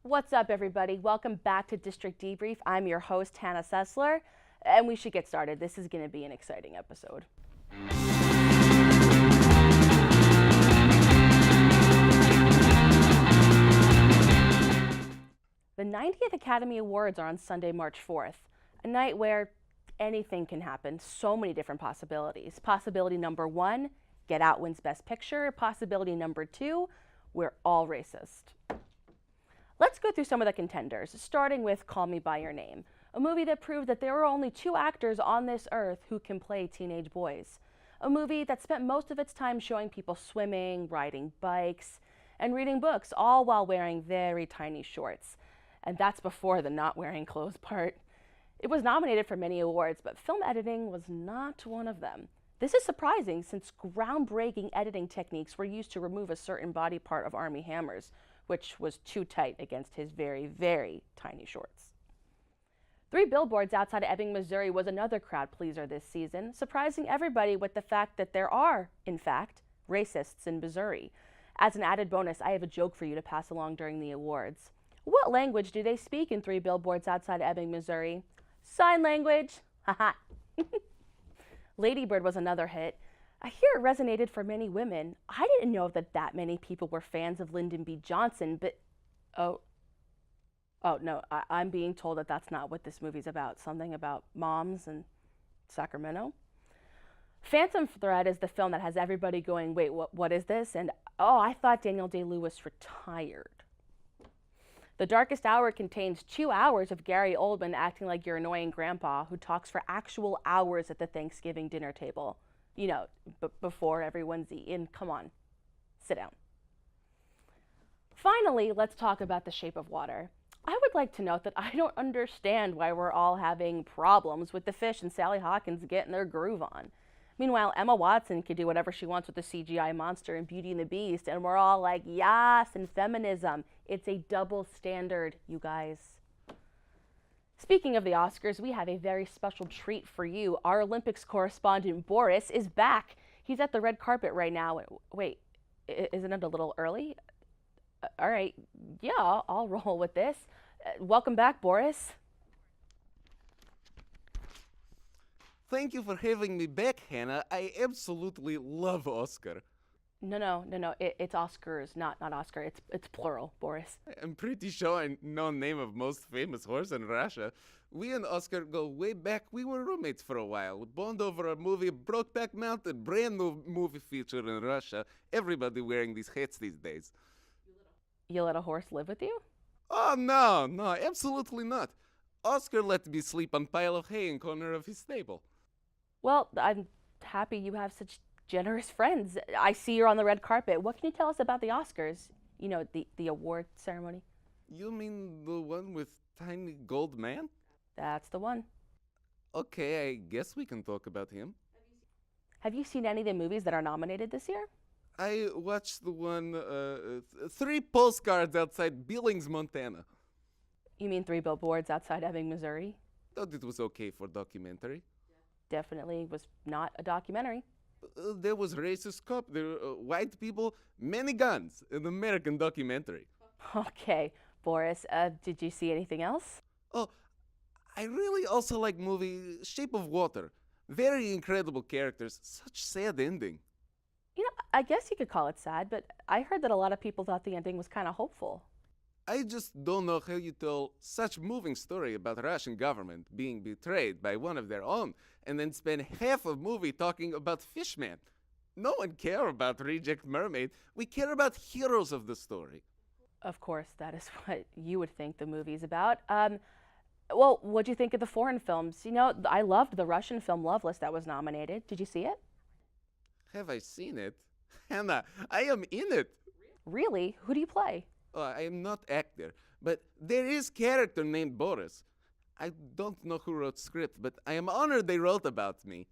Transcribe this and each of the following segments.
What's up, everybody? Welcome back to District Debrief. I'm your host, Hannah Sessler, and we should get started. This is going to be an exciting episode. The 90th Academy Awards are on Sunday, March 4th, a night where anything can happen, so many different possibilities. Possibility number one, Get Out wins Best Picture. Possibility number two, we're all racist. Let's go through some of the contenders, starting with Call Me By Your Name, a movie that proved that there are only two actors on this earth who can play teenage boys. A movie that spent most of its time showing people swimming, riding bikes, and reading books, all while wearing very tiny shorts. And that's before the not wearing clothes part. It was nominated for many awards, but film editing was not one of them. This is surprising since groundbreaking editing techniques were used to remove a certain body part of Armie Hammer's, which was too tight against his very, very tiny shorts. Three Billboards Outside of Ebbing, Missouri was another crowd pleaser this season, surprising everybody with the fact that there are, in fact, racists in Missouri. As an added bonus, I have a joke for you to pass along during the awards. What language do they speak in Three Billboards Outside of Ebbing, Missouri? Sign language. Haha. Lady Bird was another hit. I hear it resonated for many women. I didn't know that many people were fans of Lyndon B. Johnson, but oh no, I'm being told that that's not what this movie's about. Something about moms and Sacramento. Phantom Thread is the film that has everybody going, wait, what is this? And oh, I thought Daniel Day-Lewis retired. The Darkest Hour contains 2 hours of Gary Oldman acting like your annoying grandpa who talks for actual hours at the Thanksgiving dinner table. You know, before everyone's eaten. Come on, sit down. Finally, let's talk about The Shape of Water. I would like to note that I don't understand why we're all having problems with the fish and Sally Hawkins getting their groove on. Meanwhile, Emma Watson can do whatever she wants with the CGI monster in Beauty and the Beast, and we're all like, yes, and feminism. It's a double standard, you guys. Speaking of the Oscars, we have a very special treat for you. Our Olympics correspondent, Boris, is back. He's at the red carpet right now. Wait, isn't it a little early? All right, yeah, I'll roll with this. Welcome back, Boris. Thank you for having me back, Hannah. I absolutely love Oscar. No. It's Oscars, not Oscar. It's plural, Boris. I'm pretty sure I know the name of most famous horse in Russia. We and Oscar go way back. We were roommates for a while. We bonded over a movie, Brokeback Mountain, brand new movie feature in Russia. Everybody wearing these hats these days. You let a horse live with you? Oh, no, absolutely not. Oscar let me sleep on pile of hay in corner of his stable. Well, I'm happy you have such generous friends. I see you're on the red carpet. What can you tell us about the Oscars? You know, the award ceremony. You mean the one with tiny gold man? That's the one. Okay, I guess we can talk about him. Have you seen any of the movies that are nominated this year? I watched the one, 3 postcards outside Billings, Montana. You mean Three Billboards Outside Ebbing, Missouri? Thought it was okay for documentary. Definitely was not a documentary. There was racist cop, there were white people, many guns, an American documentary. Okay, Boris, did you see anything else? Oh, I really also like movie Shape of Water. Very incredible characters, such sad ending. You know, I guess you could call it sad, but I heard that a lot of people thought the ending was kind of hopeful. I just don't know how you tell such moving story about Russian government being betrayed by one of their own and then spend half of movie talking about Fishman. No one care about Reject Mermaid. We care about heroes of the story. Of course, that is what you would think the movie's about. Well, what'd you think of the foreign films? You know, I loved the Russian film Loveless that was nominated. Did you see it? Have I seen it? Hannah, I am in it. Really? Who do you play? I am not actor, but there is character named Boris. I don't know who wrote script, but I am honored they wrote about me.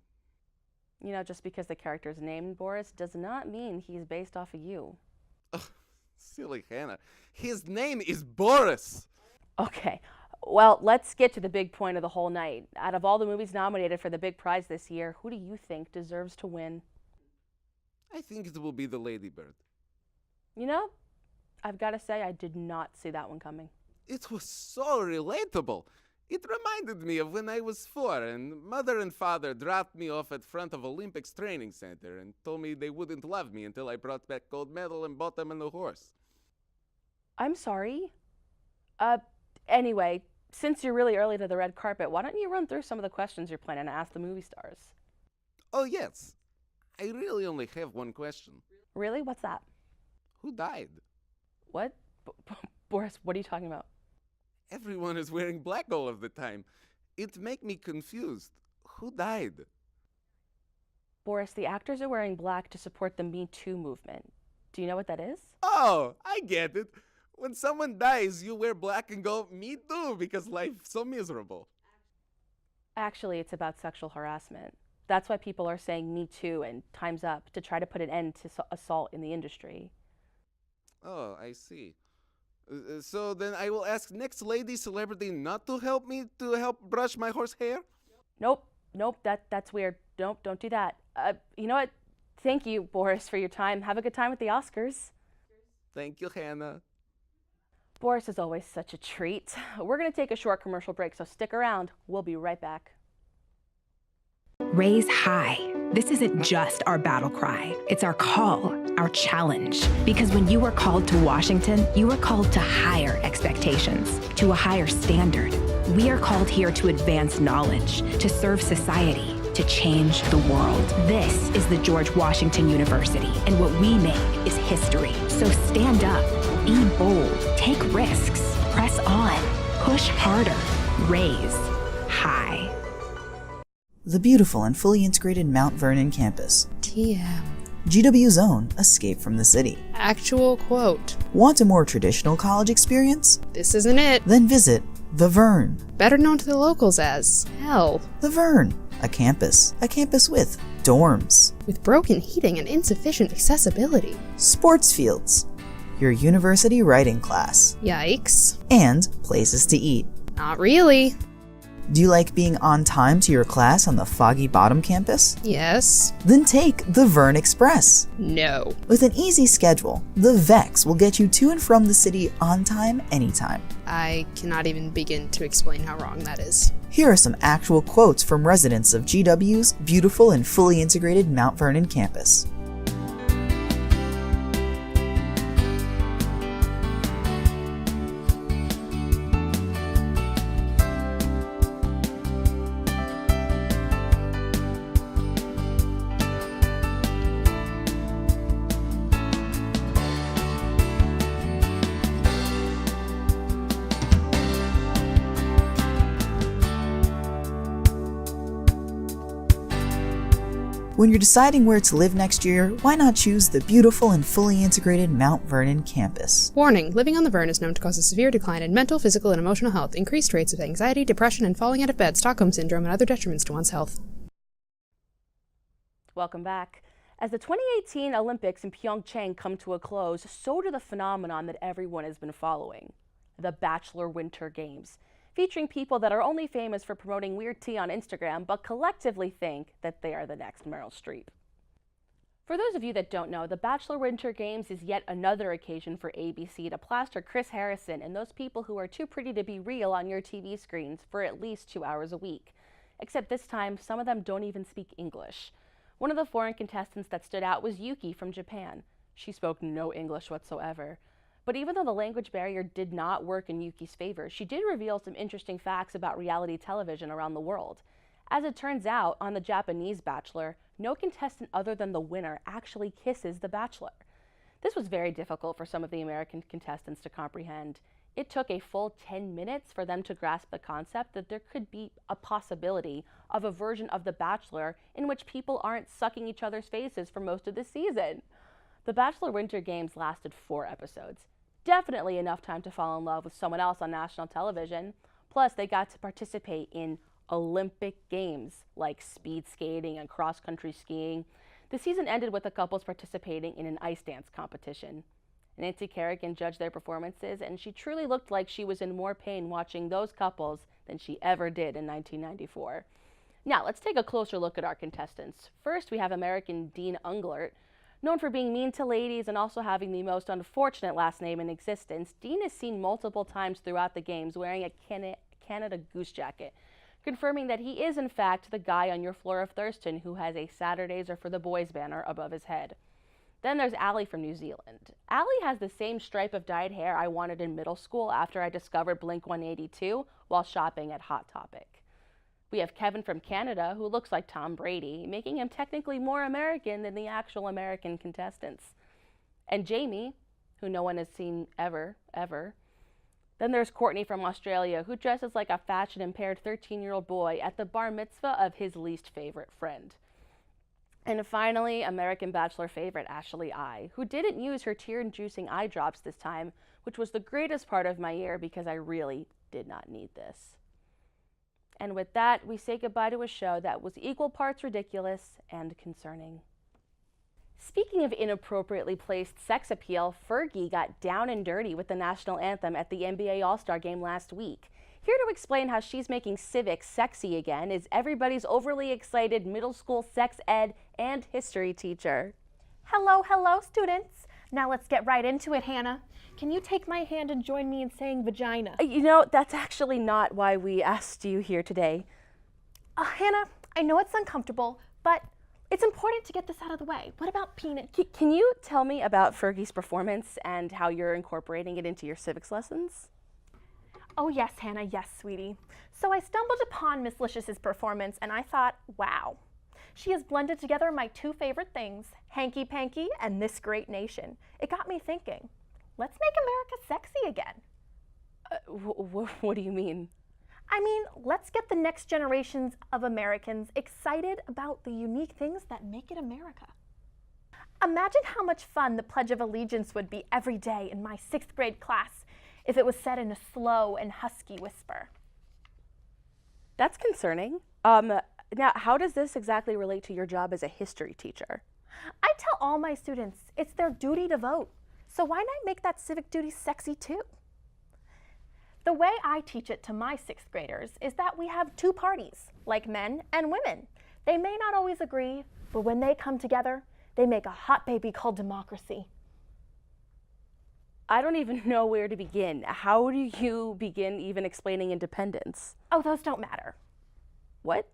You know, just because the character's named Boris does not mean he's based off of you. Silly Hannah. His name is Boris. Okay, well, let's get to the big point of the whole night. Out of all the movies nominated for the big prize this year, who do you think deserves to win? I think it will be the Ladybird. You know, I've got to say, I did not see that one coming. It was so relatable. It reminded me of when I was 4 and mother and father dropped me off at front of Olympics Training Center and told me they wouldn't love me until I brought back gold medal and bought them a horse. I'm sorry. Anyway, since you're really early to the red carpet, why don't you run through some of the questions you're planning to ask the movie stars? Oh, yes. I really only have one question. Really? What's that? Who died? What? Boris, what are you talking about? Everyone is wearing black all of the time. It make me confused. Who died? Boris, the actors are wearing black to support the Me Too movement. Do you know what that is? Oh, I get it. When someone dies, you wear black and go, me too, because life's so miserable. Actually, it's about sexual harassment. That's why people are saying Me Too and Time's Up to try to put an end to assault in the industry. Oh, I see. So then I will ask next lady celebrity not to help me to help brush my horse hair? Nope, that's weird. Nope, don't do that. You know what? Thank you, Boris, for your time. Have a good time at the Oscars. Thank you, Hannah. Boris is always such a treat. We're going to take a short commercial break, so stick around. We'll be right back. Raise high. This isn't just our battle cry. It's our call, our challenge. Because when you are called to Washington, you are called to higher expectations, to a higher standard. We are called here to advance knowledge, to serve society, to change the world. This is the George Washington University, and what we make is history. So stand up, be bold, take risks, press on, push harder, raise high. The beautiful and fully integrated Mount Vernon campus. TM. GW's own Escape from the City. Actual quote. Want a more traditional college experience? This isn't it. Then visit The Vern. Better known to the locals as Hell. The Vern. A campus with dorms, With broken heating and insufficient accessibility. sports fields, your university writing class, Yikes. and places to eat. Not really. Do you like being on time to your class on the Foggy Bottom campus? Yes. Then take the Vern Express. No. With an easy schedule, the VEX will get you to and from the city on time, anytime. I cannot even begin to explain how wrong that is. Here are some actual quotes from residents of GW's beautiful and fully integrated Mount Vernon campus. When you're deciding where to live next year, why not choose the beautiful and fully integrated Mount Vernon campus? Warning, living on the Vern is known to cause a severe decline in mental, physical, and emotional health, increased rates of anxiety, depression, and falling out of bed, Stockholm Syndrome, and other detriments to one's health. Welcome back. As the 2018 Olympics in Pyeongchang come to a close, so do the phenomenon that everyone has been following, the Bachelor Winter Games, featuring people that are only famous for promoting weird tea on Instagram, but collectively think that they are the next Meryl Streep. For those of you that don't know, the Bachelor Winter Games is yet another occasion for ABC to plaster Chris Harrison and those people who are too pretty to be real on your TV screens for at least 2 hours a week. Except this time, some of them don't even speak English. One of the foreign contestants that stood out was Yuki from Japan. She spoke no English whatsoever. But even though the language barrier did not work in Yuki's favor, she did reveal some interesting facts about reality television around the world. As it turns out, on the Japanese Bachelor, no contestant other than the winner actually kisses the Bachelor. This was very difficult for some of the American contestants to comprehend. It took a full 10 minutes for them to grasp the concept that there could be a possibility of a version of The Bachelor in which people aren't sucking each other's faces for most of the season. The Bachelor Winter Games lasted 4 episodes. Definitely enough time to fall in love with someone else on national television. Plus, they got to participate in Olympic games like speed skating and cross-country skiing. The season ended with the couples participating in an ice dance competition. Nancy Kerrigan judged their performances, and she truly looked like she was in more pain watching those couples than she ever did in 1994. Now, let's take a closer look at our contestants. First, we have American Dean Unglert. Known for being mean to ladies and also having the most unfortunate last name in existence, Dean is seen multiple times throughout the games wearing a Canada Goose jacket, confirming that he is in fact the guy on your floor of Thurston who has a Saturdays are for the boys banner above his head. Then there's Allie from New Zealand. Allie has the same stripe of dyed hair I wanted in middle school after I discovered Blink-182 while shopping at Hot Topic. We have Kevin from Canada, who looks like Tom Brady, making him technically more American than the actual American contestants. And Jamie, who no one has seen ever. Then there's Courtney from Australia, who dresses like a fashion-impaired 13-year-old boy at the bar mitzvah of his least favorite friend. And finally, American Bachelor favorite Ashley I, who didn't use her tear-inducing eye drops this time, which was the greatest part of my year because I really did not need this. And with that, we say goodbye to a show that was equal parts ridiculous and concerning. Speaking of inappropriately placed sex appeal, Fergie got down and dirty with the national anthem at the NBA All-Star Game last week. Here to explain how she's making civics sexy again is everybody's overly excited middle school sex ed and history teacher. Hello, students. Now let's get right into it, Hannah. Can you take my hand and join me in saying vagina? You know, that's actually not why we asked you here today. Hannah, I know it's uncomfortable, but it's important to get this out of the way. What about penis? Can you tell me about Fergie's performance and how you're incorporating it into your civics lessons? Oh yes, Hannah, yes, sweetie. So I stumbled upon Miss Licious's performance and I thought, wow. She has blended together my two favorite things, hanky-panky and this great nation. It got me thinking, let's make America sexy again. What do you mean? I mean, let's get the next generations of Americans excited about the unique things that make it America. Imagine how much fun the Pledge of Allegiance would be every day in my 6th grade class if it was said in a slow and husky whisper. That's concerning. Now, how does this exactly relate to your job as a history teacher? I tell all my students it's their duty to vote, so why not make that civic duty sexy too? The way I teach it to my 6th graders is that we have two parties, like men and women. They may not always agree, but when they come together, they make a hot baby called democracy. I don't even know where to begin. How do you begin even explaining independence? Oh, those don't matter. What?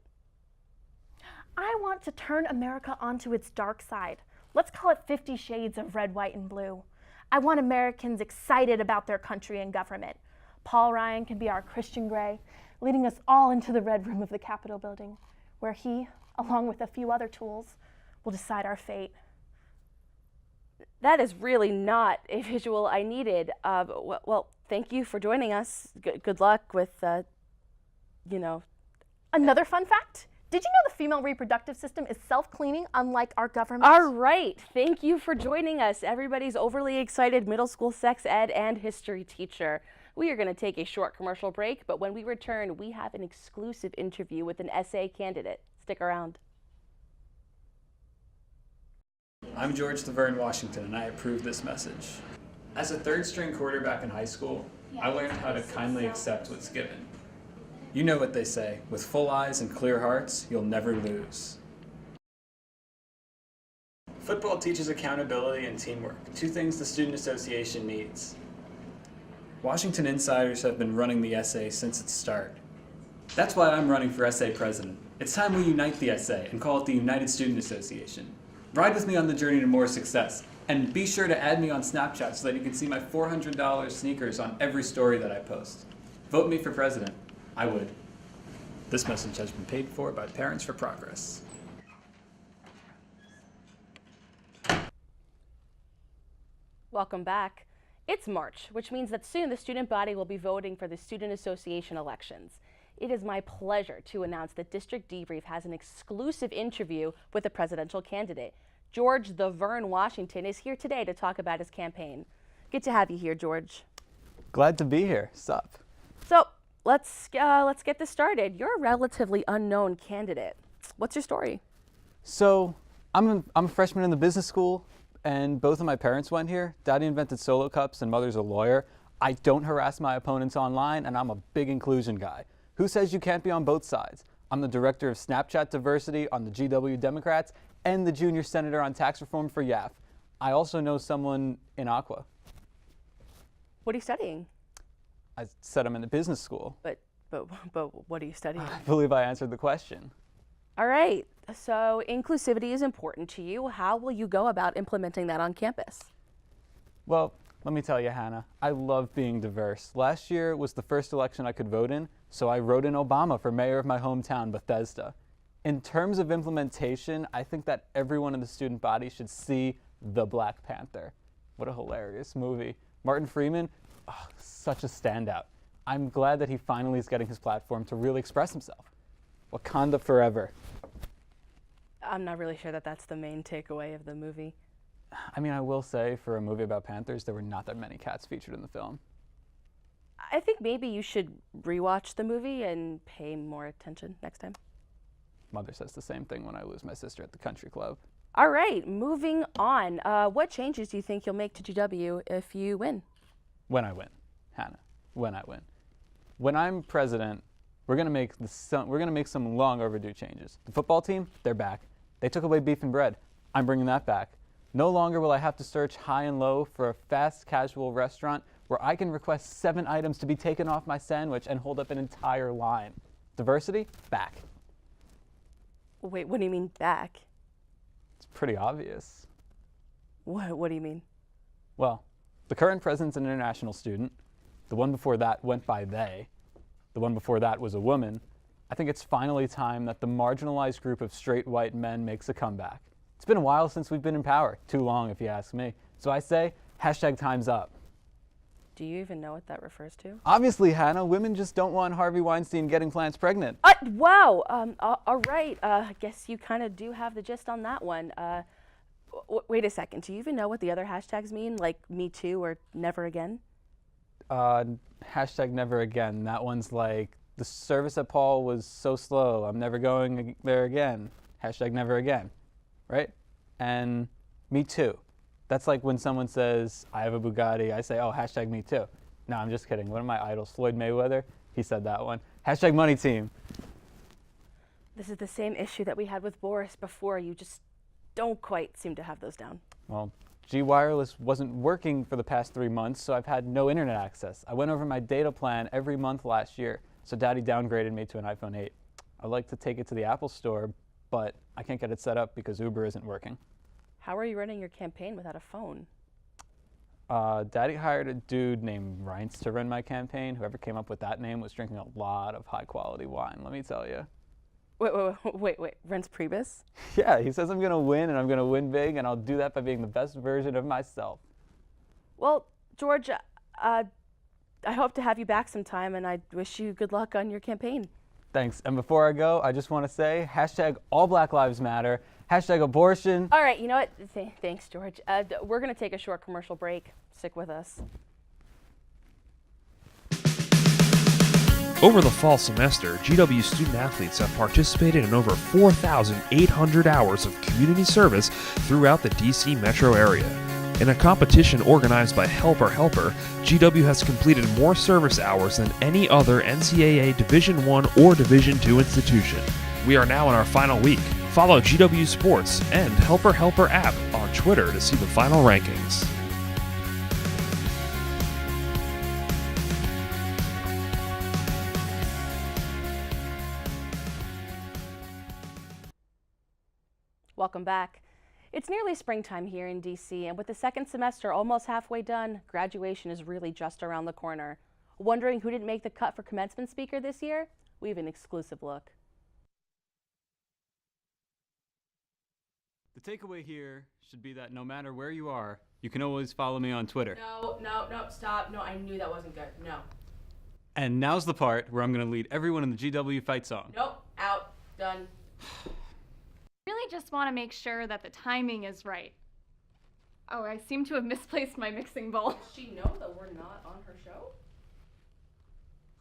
I want to turn America onto its dark side. Let's call it 50 Shades of Red, White, and Blue. I want Americans excited about their country and government. Paul Ryan can be our Christian Grey, leading us all into the Red Room of the Capitol building, where he, along with a few other tools, will decide our fate. That is really not a visual I needed. Well, thank you for joining us. Good luck with, Another fun fact? Did you know the female reproductive system is self-cleaning, unlike our government? All right. Thank you for joining us, everybody's overly excited middle school sex ed and history teacher. We are going to take a short commercial break, but when we return, we have an exclusive interview with an essay candidate. Stick around. I'm George the Vernon Washington, and I approve this message. As a third-string quarterback in high school, I learned how to kindly accept what's given. You know what they say, with full eyes and clear hearts, you'll never lose. Football teaches accountability and teamwork, two things the Student Association needs. Washington insiders have been running the SA since its start. That's why I'm running for SA president. It's time we unite the SA and call it the United Student Association. Ride with me on the journey to more success, and be sure to add me on Snapchat so that you can see my $400 sneakers on every story that I post. Vote me for president. I would. This message has been paid for by Parents for Progress. Welcome back. It's March, which means that soon the student body will be voting for the Student Association elections. It is my pleasure to announce that District Debrief has an exclusive interview with the presidential candidate. George the Vern Washington is here today to talk about his campaign. Good to have you here, George. Glad to be here. Sup? So let's get this started. You're a relatively unknown candidate. What's your story? So I'm a freshman in the business school, and both of my parents went here. Daddy invented solo cups and mother's a lawyer. I don't harass my opponents online, and I'm a big inclusion guy. Who says you can't be on both sides? I'm the director of Snapchat diversity on the GW Democrats and the junior senator on tax reform for YAF. I also know someone in Aqua. What are you studying? I said I'm in a business school. But what are you studying? I believe I answered the question. All right, so inclusivity is important to you. How will you go about implementing that on campus? Well, let me tell you, Hannah, I love being diverse. Last year was the first election I could vote in, so I wrote in Obama for mayor of my hometown, Bethesda. In terms of implementation, I think that everyone in the student body should see The Black Panther. What a hilarious movie. Martin Freeman, such a standout. I'm glad that he finally is getting his platform to really express himself. Wakanda forever. I'm not really sure that that's the main takeaway of the movie. I mean, I will say, for a movie about panthers, there were not that many cats featured in the film. I think maybe you should rewatch the movie and pay more attention next time. Mother says the same thing when I lose my sister at the country club. All right, moving on. What changes do you think you'll make to GW if you win? When I win, Hannah. When I win. When I'm president, we're gonna make some long overdue changes. The football team, they're back. They took away beef and bread. I'm bringing that back. No longer will I have to search high and low for a fast casual restaurant where I can request 7 items to be taken off my sandwich and hold up an entire line. Diversity, back. Wait, what do you mean back? It's pretty obvious. What do you mean? Well, the current president's an international student. The one before that went by they. The one before that was a woman. I think it's finally time that the marginalized group of straight white men makes a comeback. It's been a while since we've been in power. Too long, if you ask me. So I say, #time's up. Do you even know what that refers to? Obviously, Hannah, women just don't want Harvey Weinstein getting plants pregnant. Wow. All right. I guess you kind of do have the gist on that one. Wait a second. Do you even know what the other hashtags mean? Like Me Too or Never Again? #never again. That one's like, the service at Paul was so slow. I'm never going there again. #never again. Right? And Me Too. That's like when someone says, I have a Bugatti, I say, oh, #me too. No, I'm just kidding. One of my idols, Floyd Mayweather, he said that one. #money team. This is the same issue that we had with Boris before. You just don't quite seem to have those down. Well, G Wireless wasn't working for the past 3 months, so I've had no internet access. I went over my data plan every month last year, so Daddy downgraded me to an iPhone 8. I'd like to take it to the Apple store, but I can't get it set up because Uber isn't working. How are you running your campaign without a phone? Daddy hired a dude named Reince to run my campaign. Whoever came up with that name was drinking a lot of high-quality wine, let me tell you. Wait. Reince Priebus? Yeah, he says I'm going to win, and I'm going to win big, and I'll do that by being the best version of myself. Well, George, I hope to have you back sometime, and I wish you good luck on your campaign. Thanks. And before I go, I just want to say, #all Black Lives Matter, #abortion. All right, you know what? Thanks, George. We're going to take a short commercial break. Stick with us. Over the fall semester, GW student-athletes have participated in over 4,800 hours of community service throughout the DC metro area. In a competition organized by Helper Helper, GW has completed more service hours than any other NCAA Division I or Division II institution. We are now in our final week. Follow GW Sports and Helper Helper app on Twitter to see the final rankings. Welcome back. It's nearly springtime here in DC, and with the second semester almost halfway done, graduation is really just around the corner. Wondering who didn't make the cut for commencement speaker this year? We have an exclusive look. The takeaway here should be that no matter where you are, you can always follow me on Twitter. No, stop. No, I knew that wasn't good. No. And now's the part where I'm going to lead everyone in the GW fight song. Nope, out, done. Really just want to make sure that the timing is right. Oh, I seem to have misplaced my mixing bowl. Does she know that we're not on her show?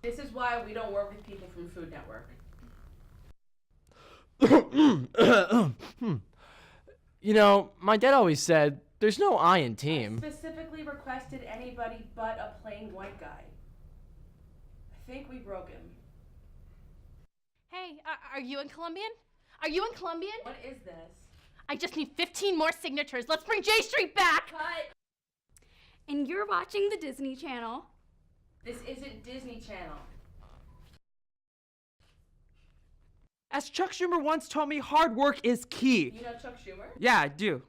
This is why we don't work with people from Food Network. You know, my dad always said, there's no I in team. I specifically requested anybody but a plain white guy. I think we broke him. Hey, are you in Colombian? Are you in Colombian? What is this? I just need 15 more signatures. Let's bring J Street back! Cut! And you're watching the Disney Channel. This isn't Disney Channel. As Chuck Schumer once told me, hard work is key. You know Chuck Schumer? Yeah, I do.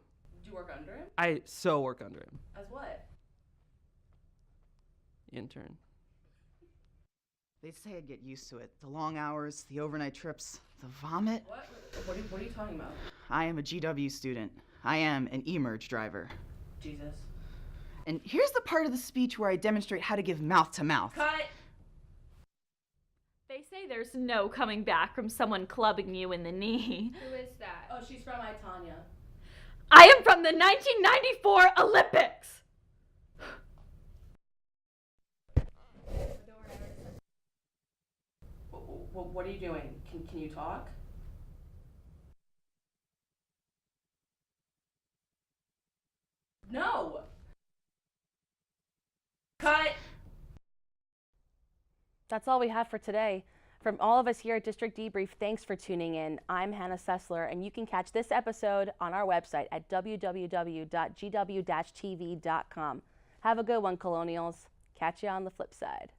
Do you work under him? I so work under him. As what? Intern. They say I'd get used to it. The long hours, the overnight trips, the vomit. What are you talking about? I am a GW student. I am an eMERGE driver. Jesus. And here's the part of the speech where I demonstrate how to give mouth to mouth. Cut! They say there's no coming back from someone clubbing you in the knee. Who is that? Oh, she's from Tanya. I am from the 1994 Olympics! What are you doing? Can you talk? No! Cut! That's all we have for today. From all of us here at District Debrief, thanks for tuning in. I'm Hannah Sessler, and you can catch this episode on our website at www.gw-tv.com. Have a good one, Colonials. Catch you on the flip side.